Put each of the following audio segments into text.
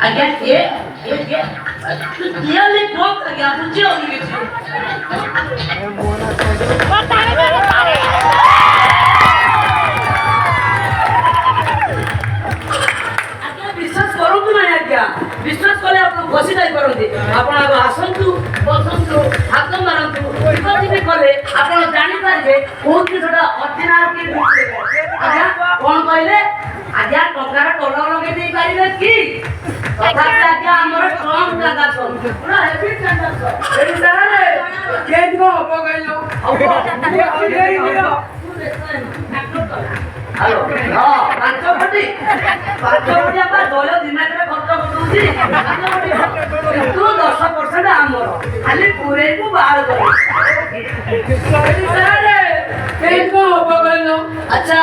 ଆଜ୍ଞା କିଏ କ୍ଲିୟରଲି କଣ ଆଜ୍ଞା ବୁଝି ହଉନି କିଛି বিশ্বাস କରନ୍ତୁ ନାହିଁ ଆଜ୍ଞା ବିଶ୍ୱାସ କଲେ ଆପଣ ବସି ଯାଇପାରନ୍ତି ଆପଣ ଆଗ ଆସନ୍ତୁ ବସନ୍ତୁ ହାତ ମାରନ୍ତୁ ବି କଲେ ଆପଣ ଜାଣିପାରିବେ କୋଉ ଜିନିଷଟା ଅରିଜିନାଲ କି ଆଜ୍ଞା କଣ କହିଲେ ଆଜ୍ଞା ଟଙ୍କାର ଟୋଲ ଲଗେଇ ଦେଇ ପାରିବେ କି ତଥାପି ଆଜ୍ଞା ଆମର ଷ୍ଟ୍ରଙ୍ଗ ଟ୍ରାଞ୍ଜାକ୍ସନ ପୁରା ହେଭି ଟ୍ରାଞ୍ଜାକ୍ସନ ଏଇ ସାରେ କେମିତି କଣ ହବ କହିଲ ହ୍ୟାଲୋ ହଁ 5 କୋଟି ଆପଣ ଦଳ ଦିନକରେ ଖର୍ଚ୍ଚ କରୁଛନ୍ତି 5 କୋଟି କିନ୍ତୁ 10% ଆମର ଖାଲି ପୁରେଇକୁ ବାହାର କରିବୁ अच्छा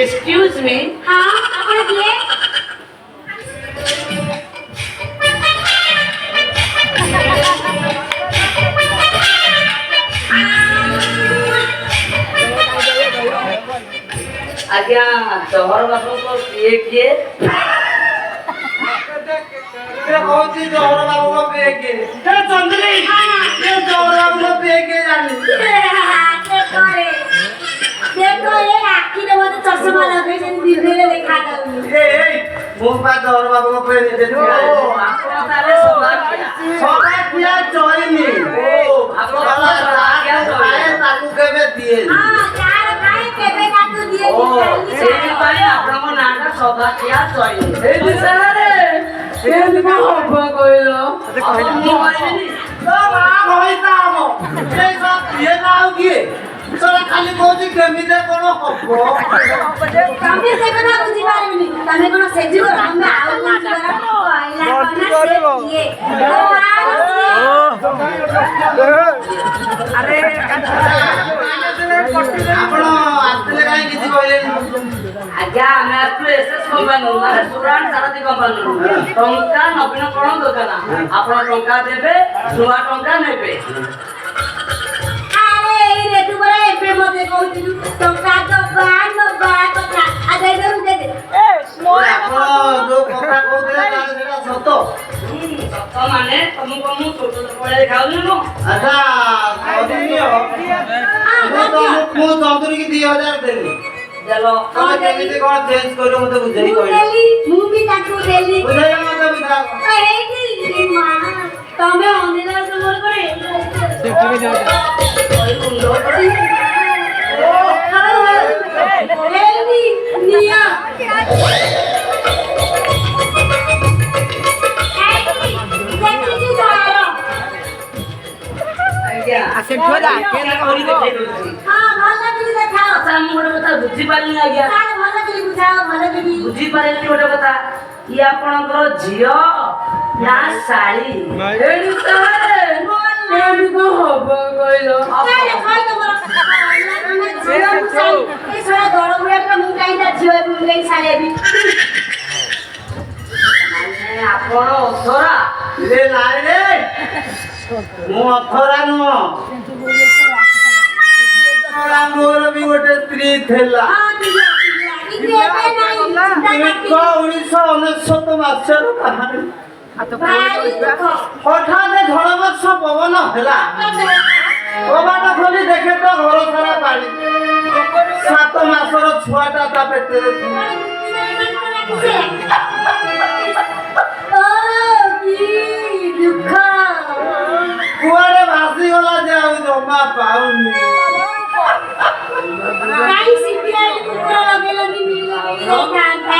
एक्सक्यूज मी हाँ ଆପଣ କିଏ आज्ञा तोहर बापू को किए ये कौन-सी तोहर बापू को किए ये चंद्री ये तोहर बापू को किए जानी देखो ये आखी रे मते चश्मा लगे जे दिखले देखा जाउनी ए मो पा तोहर बापू को किए दे दिया ओ आपको तारे सोना किया चोइनी ओ आपको वाला क्या आए ताकू केबे दिए हां चार भाई केबे ताकू दिए ओ सेही पाई आपनको नाटा सभा किया चोइनी ए दिसारे केन को हबो कइलो मु कइनी तो मा भइता हम ए सब ये नाउ किए सोना खाली कोजी केमिते कोनो हबो तमे से कोना बुझी पारिबिनी तमे कोना सेजी को हम आउ बुझी करा कहला कोना से ये अरे आपण आस्ते काई किछि कहले आज्ञा हमें आसु एसएस कंपनी माने सुरान सारथी कंपनी टंका नवीनकरण दोकान आपण टंका देबे सुवा टंका नेबे अरे ए रे तू बरा एपे मते कहउतिलु टंका तो बा कथा आ दे दे दे ए ଆପଣ ଯୋଉ କଥା କହୁଥିଲେ ତାହେଲେ ସେଟା ସତ ସତ ମାନେ ତମକୁ ମୁଁ ଛୋଟ ପଳେ ଖାଉନି ମୁଁ ଆଚ୍ଛା ସରିନିଅ ମୁଁ ଚନ୍ଦୁରୀ କି 2000 ଦେଲି ଦେଲ ତମେ କେମିତି କଣ ଚେଞ୍ଜ କରିବ ମତେ ବୁଝେଇ କହିଲ ମୁଁ ବି ତାକୁ ଦେଲି ବୁଝେଇ ମତେ ବୁଝା ଏଇଠି ମା ତମେ ଅନିଲା ମୋର করে ওই উন্ডো করি এলি নিয়া আজ্ঞা সেঠো দা কেন করি দেখে দউছি हां भला दिली देखाओ আচ্ছা ମୁଁ ଗୋଟେ କଥା ବୁଝି ପାରିନି ଆଜ୍ଞା सारे भला दिली बुझाओ भला दिली ବୁଝି ପାରିନି ଗୋଟେ କଥା ଇ ଆପଣଙ୍କର ଝିଅ ନା ଶାଳୀ ଏଡି ସାରେ କେମିତି କଣ ହବ କହିଲ सारे खाई तो मोर झियो मुसाई ए सारा दଳ गुଡା ପୁରା ମୁଁ କାଇଟା ଝିଅ ମୁଇ ସାଳେ ବି ମାନେ ଆପଣ ଅଥରା ରେ ନାଇଁ ରେ ମୁଁ ଅଥରା ନୁହଁ ମୋର ବି ଗୋଟେ ସ୍ତ୍ରୀ ଥିଲା हां दिली दिली ଏବେ ନାହିଁ 1999 ମାସର କାହାଣୀ ଭାଇ ଦୁଃଖ ହଠାତ୍ ଝଡ଼ ବର୍ଷ ପବନ ହେଲା କବାଟ ଖୋଲି ଦେଖେ ତ ଘର ସାରା ପାଣି 7 ମାସର ଛୁଆଟା ତା ପେଟରେ ଥିଲା ओ की दुःख କୁଆଡେ ଭାସିଗଲା ଯେ ଆଉ ଜମା ପାଉନି काई सीपीआई कुकुर लगे लगी मिले कांता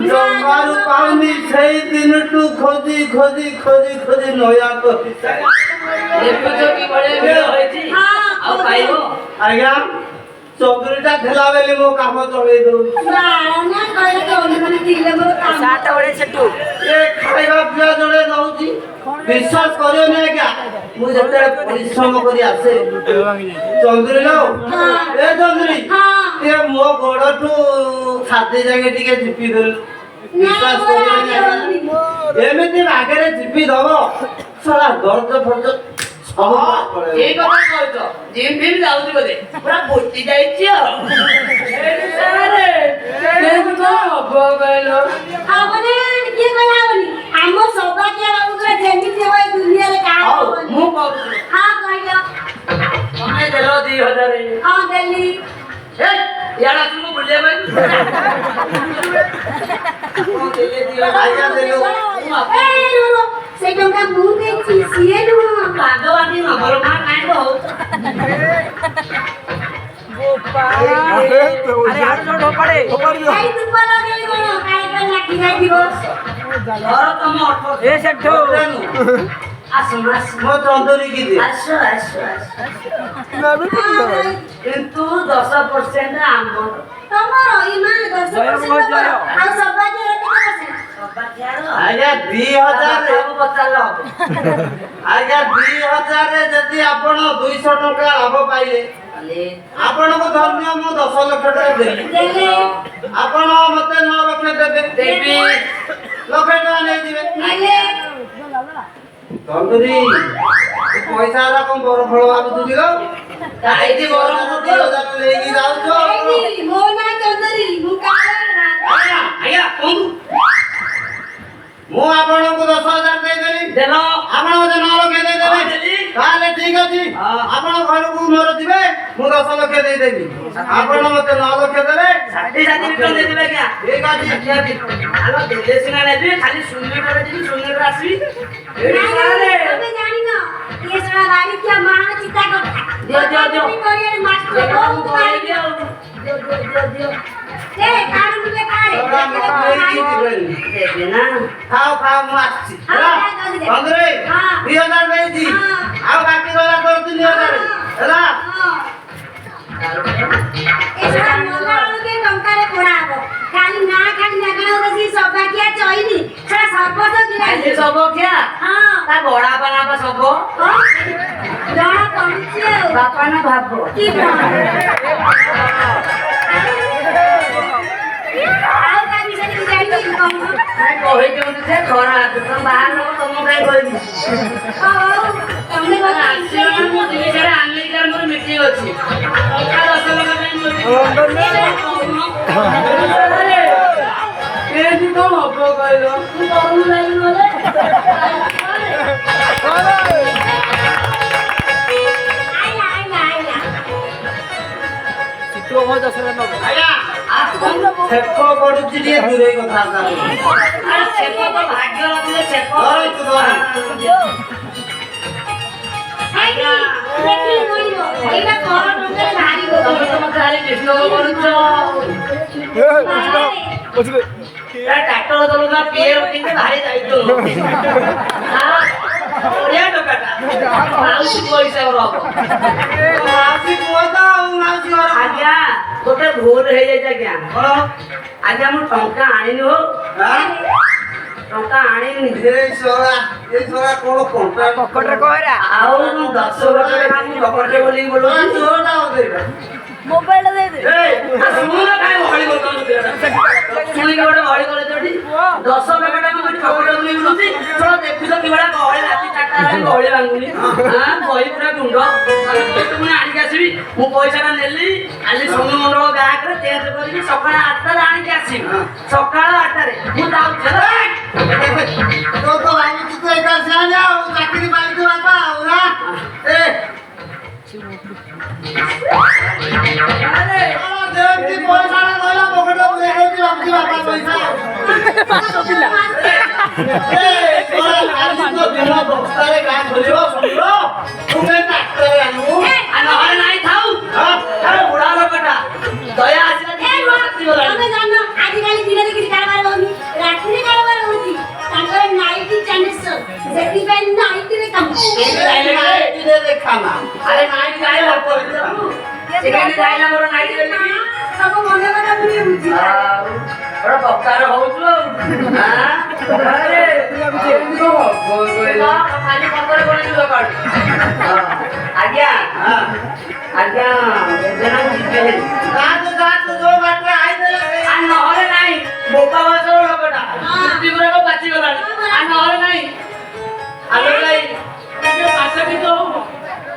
ଜମାରୁ ପାଉନି ସେଇ ଦିନଠୁ ଖୋଜି ଖୋଜି ଖୋଜି ଖୋଜି ନୟା କରିଛି ଦେଖୁଛ କି ବଳେ ଭିଡ଼ ହୋଇଛି ଆଉ ପାଇବ ଆଜ୍ଞା ଚୌଧୁରୀଟା ଥିଲା ବୋଲି ମୋ କାମ ଚଳେଇ ଦଉଛି ना कहले तो ओने थिले मोर काम ସାଟ ବଳେ ସେଠୁ ଏ ଖାଇବା ପିଇବା ଜଣେ ଦଉଛି ବିଶ୍ୱାସ କରିବନି ଆଜ୍ଞା ମୁଁ ଯେତେବେଳେ ପରିଶ୍ରମ କରି ଆସେ ଚନ୍ଦୁରୀ ଲୋ ଏ ଚନ୍ଦୁରୀ ଏ ମୋ ଗୋଡଠୁ ଛାତି ଯାକେ ଟିକେ ଚିପି ଦେଲୁ ବିଶ୍ୱାସ କରିବନି ଆଜ୍ଞା ଏମିତି ଆଗରେ ଚିପି ଦବ ଶଳା ଦର୍ଜ ଫର୍ଜ ସବୁ ପଳେଇବ এই কথা কইছ জিম ফিম যাଉଛି ବୋଧେ ପୁରା ଫୁଟି ଯାଇଛି ଆଉ ଏଇ ସାରେ କେମିତି ହବ କହିଲ आपने ଆଜ୍ଞା ଦେଲୁ ସେ ଟଙ୍କା ମୁଁ ଦେଇଛି ସିଏ ନୁହଁ ଭାଗବାଦୀ ନମ୍ବର ମା କାଇଁ ହଉଛ ଆରେ ଆର ଜଣ ପଡେ ଏଇ ଧୂପ ଲଗେଇ କଣ କାଳେ କାଳେ ଲାଠି ଯାଇଥିବ ଘର ତମ ଅଠର ଏ ସେଠୁ ଆସ ମୋ ତନ୍ଦୁରୀ କି ଦେ ଆସ କିନ୍ତୁ 10% ଆମର ତମର ଇମା 10% ତମର ଆଉ ସବାକି ଆଜ୍ଞା 2000 ସବୁ ପଚାରିଲେ ହବ ଆଜ୍ଞା 2000 ରେ ଯଦି ଆପଣ 200 ଟଙ୍କା ଲାଭ ପାଇଲେ ଆପଣଙ୍କୁ ଧନ୍ୟ ମୁଁ 10 ଲକ୍ଷ ଟଙ୍କା ଦେବି ଦେଲେ ଆପଣ ମତେ 9 ଲକ୍ଷ ଦେବେ ଦେବି ଲକ୍ଷେ ଟଙ୍କା ନେଇଯିବେ ନେଲେ ତନ୍ଦୁରୀ ପଇସା ହେଲା କଣ ବର ଫଳ ଭାବୁଛୁ କି କାହିଁକି ବର ଫଳ? 2000 ନେଇକି ଯାଉଛ ଏଇଠି ମୋ ନାଁ ଚନ୍ଦରୀ ମୁଁ କାଳେ ଆଜ୍ଞା କୁହନ୍ତୁ ମୁଁ ଆପଣଙ୍କୁ 10,000 ଦେଇଦେଲି ଦେଲ ଆପଣ ମତେ 9 ଲକ୍ଷ ଦେଇଦେବେ ଦେଲି। ତାହେଲେ ଠିକ ଅଛି ହଁ। ଆପଣ ଘରକୁ ମୋର ଯିବେ ମୁଁ 10 ଲକ୍ଷ ଦେଇଦେବି ଆପଣ ମତେ 9 ଲକ୍ଷ ଦେବେ ଷାଠିଏ ରିଟର୍ନ ଦେଇଦେବେ ଆଜ୍ଞା ଠିକ ଅଛି ଆଲୋ ଦେଲେ ସିନା ନେବି ଖାଲି ଶୂନ୍ୟରେ ଯିବି ଶୂନ୍ୟରେ ଆସିବି ଏଠି ସାରେ ତମେ ଜାଣିନ ଇଏ ସଳା ବାড়ি କିଆ ମାଣ ଚିତା କଥା ଦିଅ କରିଆରେ ମାଷ୍ଟର ବହୁତ ମାରିକି ଦିଅ ଏ କାଢୁ নুবে কাড়ে তোরা মত নেইকি দিবেন দেবে না খাও খাও ମୁଁ ଆସିଛି ହେଲା ତନ୍ଦୁରୀ ହଁ। 2000 ଦେଇଛି ହଁ। ଆଉ ବାକି ରହିଲା ତୋର 3000 ହେଲା ଏସା ମଲା ବେଳକେ ଟଙ୍କାରେ ପୋଡ଼ା ହବ ଖାଲି ନା ଖାଲି ନାଗଣା ବସି ସବାକିଆ ଚଇନି ସେଟା ସର୍ବତ ଖାଲି ଗିରାଇ ସବ ଖିଆ ହଁ ତା ବଡା ବାପା ନା ସବ ଜଣା ପଡୁଛି ଆଉ ବାପା ନା ଭାବ କି କଣ ଆଉ ତା ବିଷୟରେ କିଛି ଜାଣିନି କଣ ନାଇଁ କହିଦିଅନ୍ତୁ ଯେ ଖରା ତମ ବାହାର ଲୋକ ତମ କାଇଁ କହିବି ହଉ ତମେ କଥା ଆସିବ ନା ମୁଁ ଯିବି ସେଟା ଆମେରିକାର ମୋର ମିଟିଂ ଅଛି ଟଙ୍କା 10 ଲକ୍ଷ ପାଇଁ ଏମିତି କଣ ହବ କହିଲ ତୁ କହୁନୁ ଲାଗି ନହେଲେ ଆଇଲା ସିଟୁ ମୋ 10 ଲକ୍ଷ ନବ ଆଜ୍ଞା ଛେପ ପଡୁଛି ଟିକେ ଦୂରେଇ କଥା ଛେପ ତ ଭାଗ୍ୟ ନଥିଲେ ଛେପ ଧରନ୍ତୁ ଧରନ୍ତୁ ଆଜ୍ଞା ଦେଖି ପଡିବ ଏଇଟା କର ଟଙ୍କାରେ ଭାରି ତମେ ଗୋଲ ତ ମତେ ଖାଲି ବିଷ୍ଣୁ କରୁଛ ଟ୍ରାକ୍ଟର ଚଲଉଥିଲା ପିଏର କିନ୍ତୁ ଭାରି ଦାୟିତ୍ୱ ବଢିଆ ଟଙ୍କାଟା ମାଉସୀ ପଇସା ହବ ମାଉସୀ ପୁଅ ତ ଆଉ ମାଉସୀ ଘର ଆଜ୍ଞା ଗୋଟେ ଭୁଲ ହେଇଯାଇଛି ଆଜ୍ଞା କଣ ଆଜ୍ଞା ମୁଁ ଟଙ୍କା ଆଣିନି ହଉ ଟଙ୍କା ଆଣିନି ଏଇ ଶଳା କଣ କଣ୍ଟା ପକଟରେ କହରା ଆଉ ମୁଁ 10 ଲକ୍ଷ ଟଙ୍କା ମୁଁ ପକେଟରେ ବୋଲିକି ବୋଲୁଛି ଜୋରଟା ଦେଇବା ମୋବାଇଲ ଦେ ଦେ ଶୁଣ କାଇଁ ଗହଳି କରୁଛନ୍ତି ଶୁଣିକି ଗୋଟେ ଗହଳି କରୁଛନ୍ତି 10 ଲକ୍ଷ ଟଙ୍କା ମୁଁ ଏଠି ପକେଟରେ ବୋଲିକି ବୁଲୁଛି ଶୁଣ ଦେଖୁଛ କିଭଳିଆ ଗହଳି ରାତି 4ଟା ହେଲାଣି ଗହଳି ଭାଙ୍ଗୁନି ବହି ପୁରା ଗୁଣ୍ଡ ପୁଣି ଆଣିକି ଆସିବି ମୁଁ ପଇସାଟା ନେଲି କାଲି ସୋନୁ ମଣ୍ଡଳ ବ୍ୟାଙ୍କରେ ଚେଞ୍ଜ କରିକି ସକାଳ 8ଟାରେ ଆଣିକି ଆସିବି ସକାଳ 8ଟାରେ ମୁଁ ଯାଉଛି ତୋ ତ ଭାବୁଛୁ ତୁ ଏକା ସିଆଣି ଆଉ ଚାକିରି ପାଇଛୁ ବାପା ଆଉ ନା ଏ ଯେମିତି ପଇସା ରହିଲା ପକେଟ ପୁରେଇ ଦଉଛି ଭାବୁଛି ବାପା ପଇସା ଦିନ 10ଟାରେ ଗାଁ ଖୋଲିବ ଶୁଣିବ ତୁମେ ଟ୍ରାକ୍ଟରରେ ଆଣିବୁ ନହେଲେ ନାଇଁ ଥାଉ ବୁଢା ଲୋକଟା ଦୟା ଆସିଲା ତମେ ଜାଣିନ ଆଜିକାଲି ଦିନରେ କିଛି କାରବାର ହଉନି ରାତିରେ କାରବାର ହଉଛି ତାଙ୍କର ନାଇଟି ଚାନେସର ସେଥିପାଇଁ ନାଇଟିରେ କାମ ଦେଖାନା ଆରେ ନାଇଁ ଯାଇଲା ସେକେଣ୍ଡ ଯାଇଲା ମୋର ନାଇଁ ଦେଲି ସବୁ ମନେ କଥା ପୁଣି ବୁଝି ଆଉ ବଡ଼ ବକ୍ତାର ହଉଛୁ ଆଉ